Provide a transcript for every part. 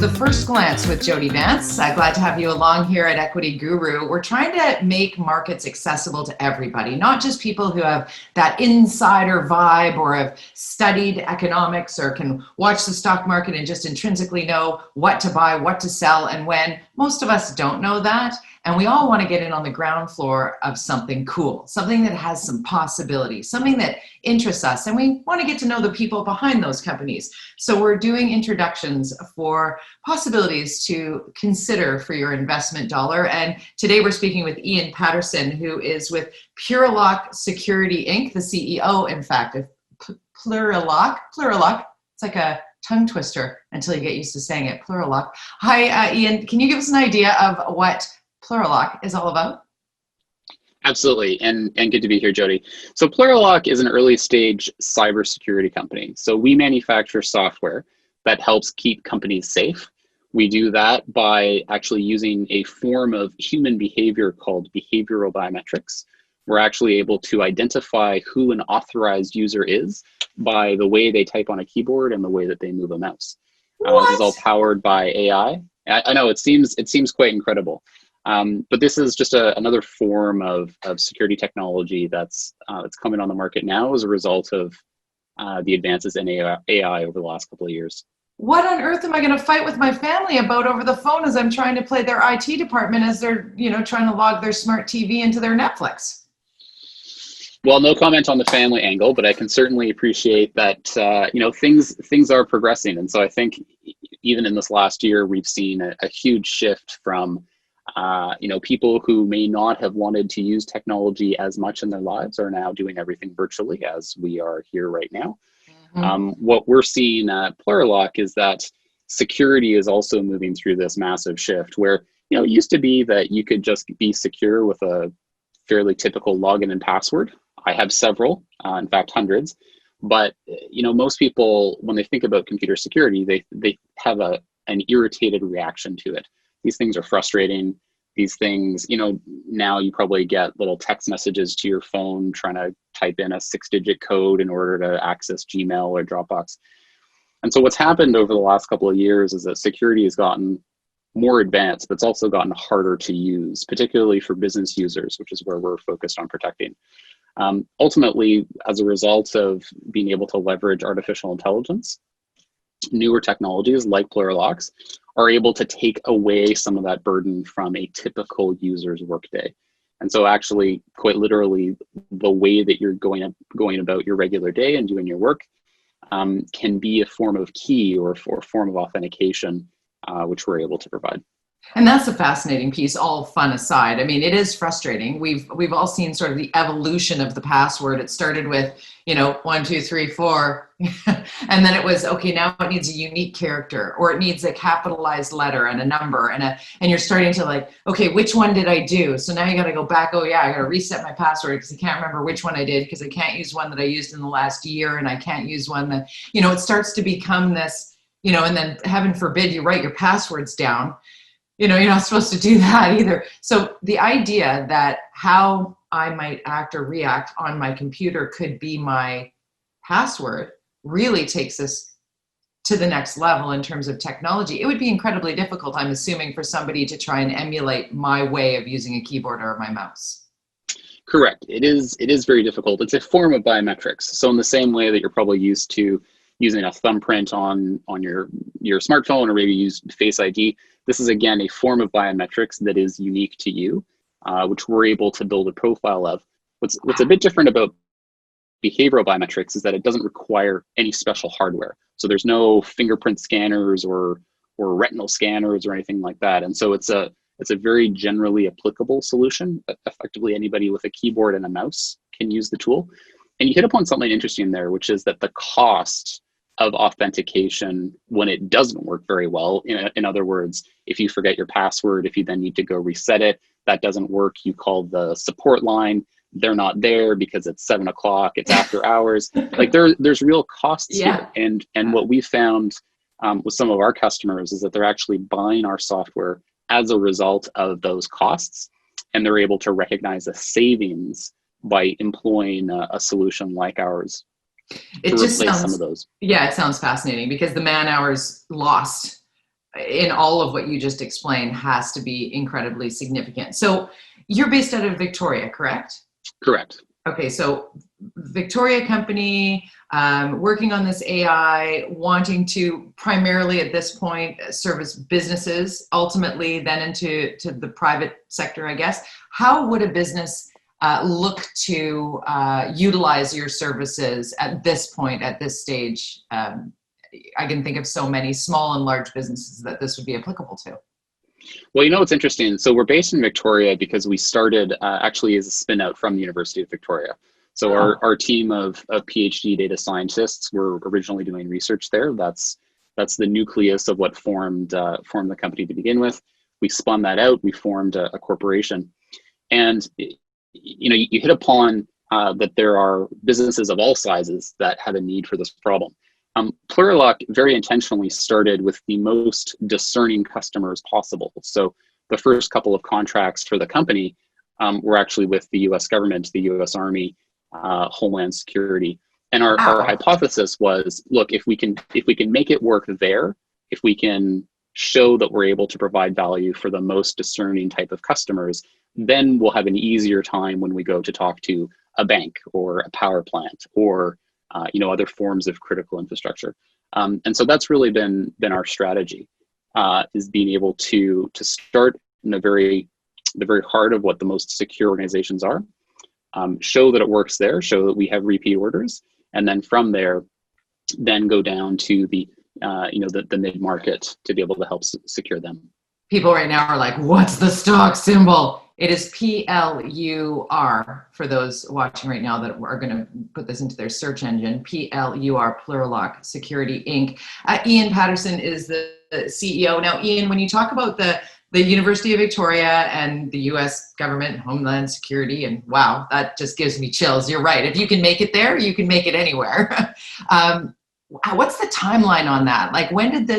The First Glance with Jody Vance. Glad to have you along here at Equity Guru. We're trying to make markets accessible to everybody, not just people who have that insider vibe or have studied economics or can watch the stock market and just intrinsically know what to buy, what to sell, and when. Most of us don't know that. And we all want to get in on the ground floor of something cool, something that has some possibilities, something that interests us. And we want to get to know the people behind those companies. So we're doing introductions for possibilities to consider for your investment dollar. And today we're speaking with Ian Patterson, who is with Plurilock Security Inc., the CEO, in fact, of Plurilock. It's like a tongue twister until you get used to saying it. Plurilock. Hi, Ian. Can you give us an idea of what Plurilock is all about? Absolutely, and good to be here, Jody. So Plurilock is an early stage cybersecurity company. So we manufacture software that helps keep companies safe. We do that by actually using a form of human behavior called behavioral biometrics. We're actually able to identify who an authorized user is by the way they type on a keyboard and the way that they move a mouse. This is all powered by AI. I know it seems quite incredible. But this is just another form of security technology that's coming on the market now as a result of the advances in AI over the last couple of years. What on earth am I going to fight with my family about over the phone as I'm trying to play their IT department as they're, trying to log their smart TV into their Netflix? Well, no comment on the family angle, but I can certainly appreciate that, things are progressing. And so I think even in this last year, we've seen a huge shift from people who may not have wanted to use technology as much in their lives are now doing everything virtually, as we are here right now. Mm-hmm. What we're seeing at Plurilock is that security is also moving through this massive shift where, it used to be that you could just be secure with a fairly typical login and password. I have several, in fact, hundreds. But, most people, when they think about computer security, they have an irritated reaction to it. These things are frustrating. These things, now you probably get little text messages to your phone trying to type in a 6-digit code in order to access Gmail or Dropbox. And so what's happened over the last couple of years is that security has gotten more advanced, but it's also gotten harder to use, particularly for business users, which is where we're focused on protecting. Ultimately, as a result of being able to leverage artificial intelligence, newer technologies like Plurilock's are able to take away some of that burden from a typical user's workday. And so actually, quite literally, the way that you're going about your regular day and doing your work can be a form of key or a form of authentication, which we're able to provide. And that's a fascinating piece, all fun aside. I mean, it is frustrating. We've all seen sort of the evolution of the password. It started with, 1, 2, 3, 4. And then it was, okay, now it needs a unique character, or it needs a capitalized letter and a number and you're starting to like, okay, which one did I do? So now you got to go back. Oh yeah, I got to reset my password because I can't remember which one I did because I can't use one that I used in the last year. And I can't use one that, it starts to become this, and then heaven forbid you write your passwords down. You're not supposed to do that either. So the idea that how I might act or react on my computer could be my password really takes us to the next level in terms of technology. It would be incredibly difficult, I'm assuming, for somebody to try and emulate my way of using a keyboard or my mouse. Correct. It is very difficult. It's a form of biometrics. So in the same way that you're probably used to using a thumbprint on your smartphone or maybe use Face ID, this is, again, a form of biometrics that is unique to you, which we're able to build a profile of. What's a bit different about behavioral biometrics is that it doesn't require any special hardware. So there's no fingerprint scanners or retinal scanners or anything like that. And so it's a very generally applicable solution. Effectively, anybody with a keyboard and a mouse can use the tool. And you hit upon something interesting there, which is that the cost of authentication when it doesn't work very well. In other words, if you forget your password, if you then need to go reset it, that doesn't work. You call the support line. They're not there because it's 7 o'clock. It's after hours. Like there's real costs here. And what we found with some of our customers is that they're actually buying our software as a result of those costs, and they're able to recognize a savings by employing a solution like ours. It just sounds, some of those. Yeah, it sounds fascinating because the man hours lost in all of what you just explained has to be incredibly significant. So you're based out of Victoria, correct? Correct. Okay, so Victoria company, working on this AI, wanting to primarily at this point service businesses, ultimately then into the private sector, I guess. How would a business look to utilize your services at this point, at this stage? I can think of so many small and large businesses that this would be applicable to. Well, it's interesting. So we're based in Victoria because we started actually as a spin out from the University of Victoria. So our team of PhD data scientists were originally doing research there. That's the nucleus of what formed the company to begin with. We spun that out. We formed a corporation, and you hit upon that there are businesses of all sizes that have a need for this problem. Plurilock very intentionally started with the most discerning customers possible. So the first couple of contracts for the company were actually with the US government, the US Army, Homeland Security. And our hypothesis was, look, if we can make it work there, if we can show that we're able to provide value for the most discerning type of customers, then we'll have an easier time when we go to talk to a bank or a power plant or other forms of critical infrastructure. And so that's really been our strategy, is being able to start in the very heart of what the most secure organizations are, show that it works there, show that we have repeat orders, and then from there, then go down to the mid-market to be able to help secure them. People right now are like, what's the stock symbol? It is PLUR for those watching right now that are going to put this into their search engine. PLUR, Plurilock Security Inc. Ian Paterson is the CEO. Now, Ian, when you talk about the University of Victoria and the US government, Homeland Security, and wow, that just gives me chills. You're right. If you can make it there, you can make it anywhere. What's the timeline on that? Like, when did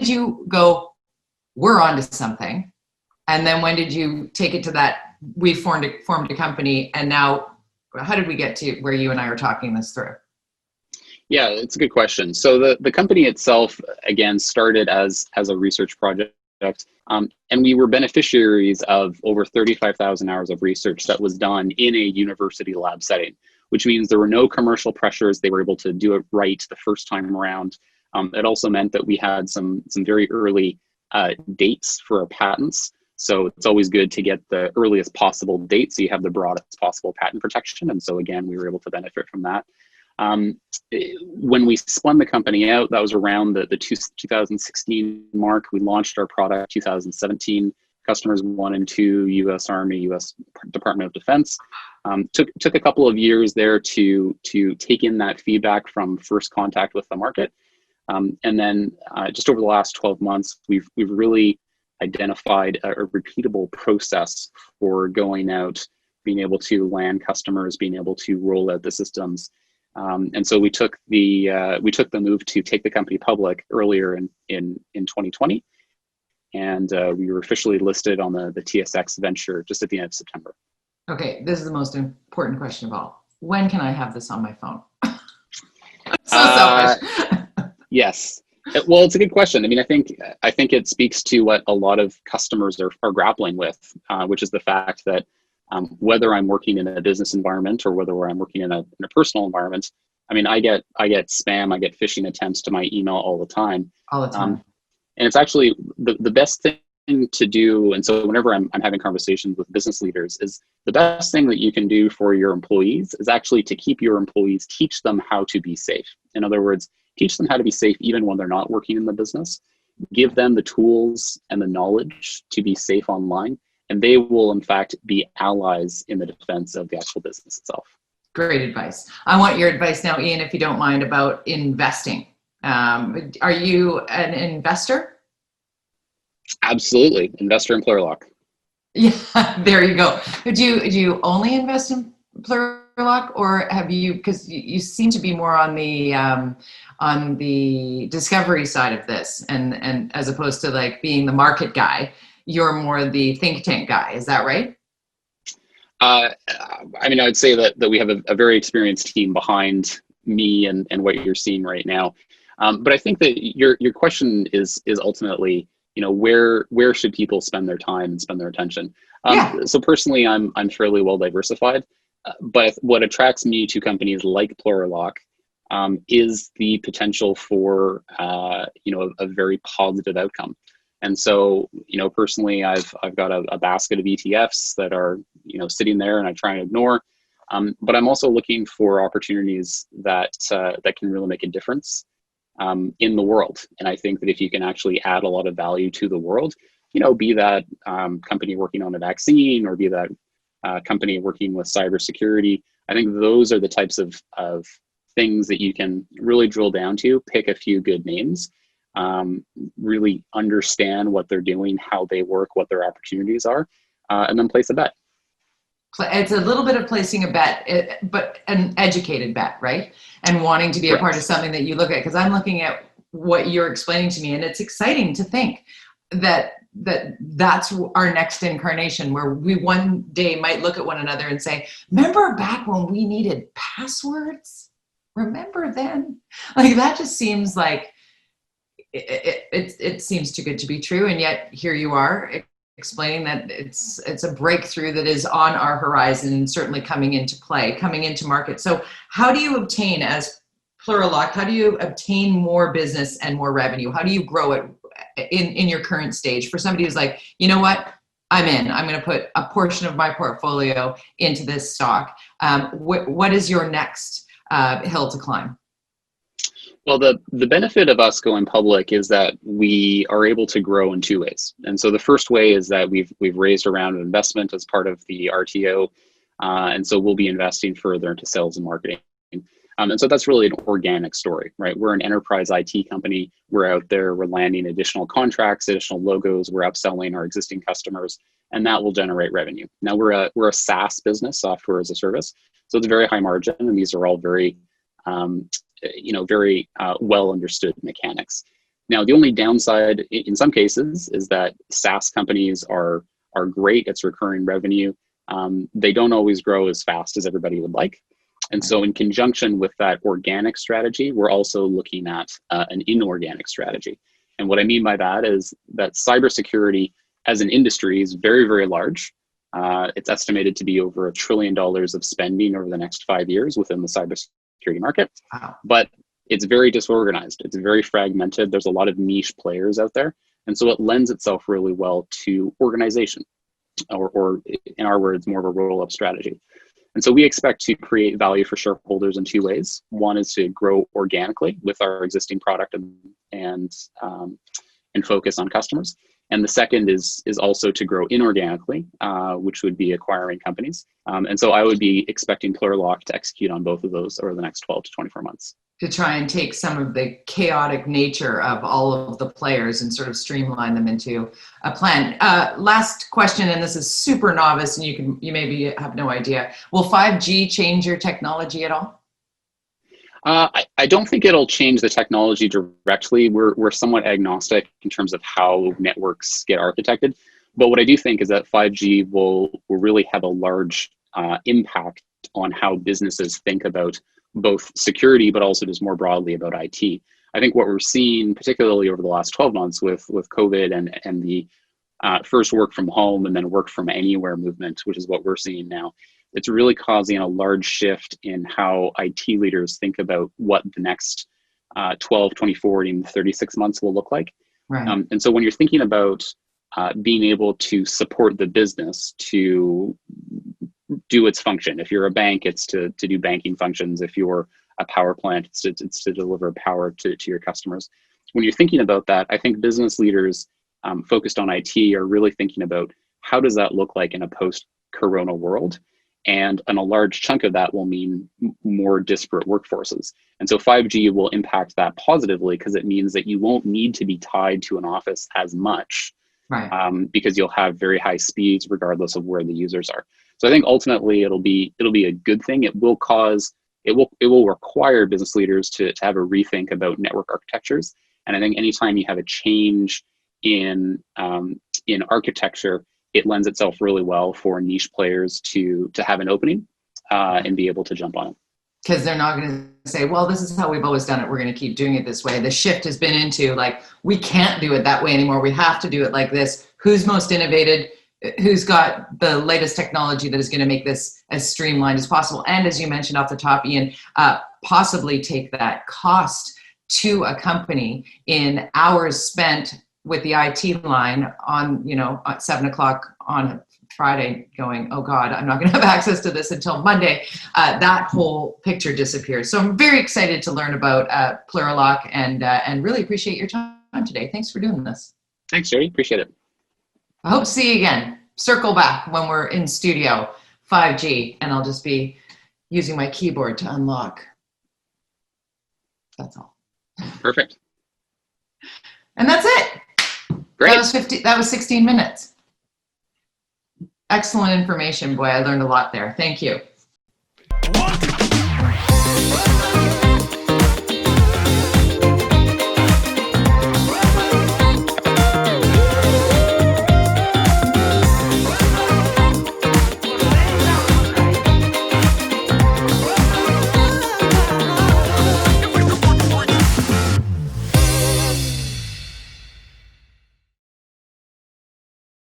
you go, we're onto something? And then when did you take it to that, we formed a company, and now how did we get to where you and I are talking this through? Yeah, it's a good question. So the company itself, again, started as a research project, and we were beneficiaries of over 35,000 hours of research that was done in a university lab setting, which means there were no commercial pressures. They were able to do it right the first time around. It also meant that we had some very early dates for our patents. So it's always good to get the earliest possible date so you have the broadest possible patent protection. And so again, we were able to benefit from that. When we spun the company out, that was around the 2016 mark. We launched our product 2017, customers 1 and 2, US Army, US Department of Defense. Took a couple of years there to take in that feedback from first contact with the market. And then just over the last 12 months, we've really identified a repeatable process for going out, being able to land customers, being able to roll out the systems. And so we took the move to take the company public earlier in 2020, and we were officially listed on the TSX Venture just at the end of September. Okay, this is the most important question of all. When can I have this on my phone? Selfish. Yes. Well, it's a good question. I mean, I think it speaks to what a lot of customers are grappling with, which is the fact that whether I'm working in a business environment or whether I'm working in a personal environment, I mean, I get spam, I get phishing attempts to my email all the time. All the time. And it's actually the best thing to do. And so whenever I'm having conversations with business leaders, is the best thing that you can do for your employees is actually to keep your employees, teach them how to be safe. In other words, teach them how to be safe even when they're not working in the business. Give them the tools and the knowledge to be safe online, and they will in fact be allies in the defense of the actual business itself. Great advice. I want your advice now, Ian, if you don't mind, about investing. Are you an investor? Absolutely. Investor in Plurilock. Yeah, there you go. Do you only invest in Plurilock, or have you, because you seem to be more on the discovery side of this, and as opposed to like being the market guy, you're more the think tank guy. Is that right? I mean, I would say that we have a very experienced team behind me and what you're seeing right now. But I think that your question is ultimately, where should people spend their time and spend their attention? Yeah. So personally, I'm fairly well diversified, but what attracts me to companies like Plurilock is the potential for a very positive outcome. And so, personally, I've got a basket of ETFs that are sitting there, and I try and ignore. But I'm also looking for opportunities that can really make a difference in the world. And I think that if you can actually add a lot of value to the world, be that company working on a vaccine, or be that company working with cybersecurity, I think those are the types of things that you can really drill down to, pick a few good names, really understand what they're doing, how they work, what their opportunities are, and then place a bet. It's a little bit of placing a bet, but an educated bet, right? And wanting to be a part of something that you look at, because I'm looking at what you're explaining to me, and it's exciting to think that that's our next incarnation, where we one day might look at one another and say, remember back when we needed passwords? Remember then? Like, that just seems like it seems too good to be true, and yet here you are explaining that it's a breakthrough that is on our horizon and certainly coming into play, coming into market. So how do you obtain, as Plurilock, how do you obtain more business and more revenue? How do you grow it in your current stage for somebody who's like, you know what, I'm going to put a portion of my portfolio into this stock? What is your next hill to climb? Well, the benefit of us going public is that we are able to grow in two ways. And so the first way is that we've raised a round of investment as part of the RTO, and so we'll be investing further into sales and marketing. And so that's really an organic story, right? We're an enterprise IT company. We're out there, we're landing additional contracts, additional logos, we're upselling our existing customers, and that will generate revenue. Now we're a SaaS business, software as a service, so it's very high margin, and these are all very very well understood mechanics. Now, the only downside in some cases is that SaaS companies are great. It's recurring revenue. They don't always grow as fast as everybody would like. And so in conjunction with that organic strategy, we're also looking at an inorganic strategy. And what I mean by that is that cybersecurity as an industry is very, very large. It's estimated to be over $1 trillion of spending over the next 5 years within the cybersecurity market. Wow. But it's very disorganized. It's very fragmented. There's a lot of niche players out there. And so it lends itself really well to organization, or in our words, more of a roll-up strategy. And so we expect to create value for shareholders in two ways. One is to grow organically with our existing product and focus on customers. And the second is also to grow inorganically, which would be acquiring companies. And so I would be expecting Plurilock to execute on both of those over the next 12 to 24 months. To try and take some of the chaotic nature of all of the players and sort of streamline them into a plan. Last question, and this is super novice, and you maybe have no idea. Will 5G change your technology at all? I don't think it'll change the technology directly. We're somewhat agnostic in terms of how networks get architected. But what I do think is that 5G will really have a large impact on how businesses think about both security, but also just more broadly about IT. I think what we're seeing, particularly over the last 12 months with COVID and the first work from home and then work from anywhere movement, which is what we're seeing now, it's really causing a large shift in how IT leaders think about what the next 12, 24, even 36 months will look like. Right. And so when you're thinking about being able to support the business to do its function, if you're a bank, it's to do banking functions. If you're a power plant, it's to deliver power to your customers. When you're thinking about that, I think business leaders focused on IT are really thinking about how does that look like in a post-corona world? And a large chunk of that will mean more disparate workforces. And so 5G will impact that positively because it means that you won't need to be tied to an office as much, right? Because you'll have very high speeds regardless of where the users are. So I think ultimately it'll be a good thing. It will require business leaders to have a rethink about network architectures. And I think anytime you have a change in architecture, it lends itself really well for niche players to have an opening and be able to jump on it. because they're not going to say, well, this is how we've always done it. We're going to keep doing it this way. The shift has been into like, we can't do it that way anymore. We have to do it like this. Who's most innovated? Who's got the latest technology that is going to make this as streamlined as possible? And as you mentioned off the top, Ian, possibly take that cost to a company in hours spent with the IT line on, at 7 o'clock on a Friday going, oh God, I'm not going to have access to this until Monday. That whole picture disappears. So I'm very excited to learn about Plurilock and really appreciate your time today. Thanks for doing this. Thanks, Jody. Appreciate it. I hope to see you again. Circle back when we're in studio 5G, and I'll just be using my keyboard to unlock. That's all. Perfect. And that's it. Great. That was 16 minutes. Excellent information. Boy, I learned a lot there. Thank you. 1,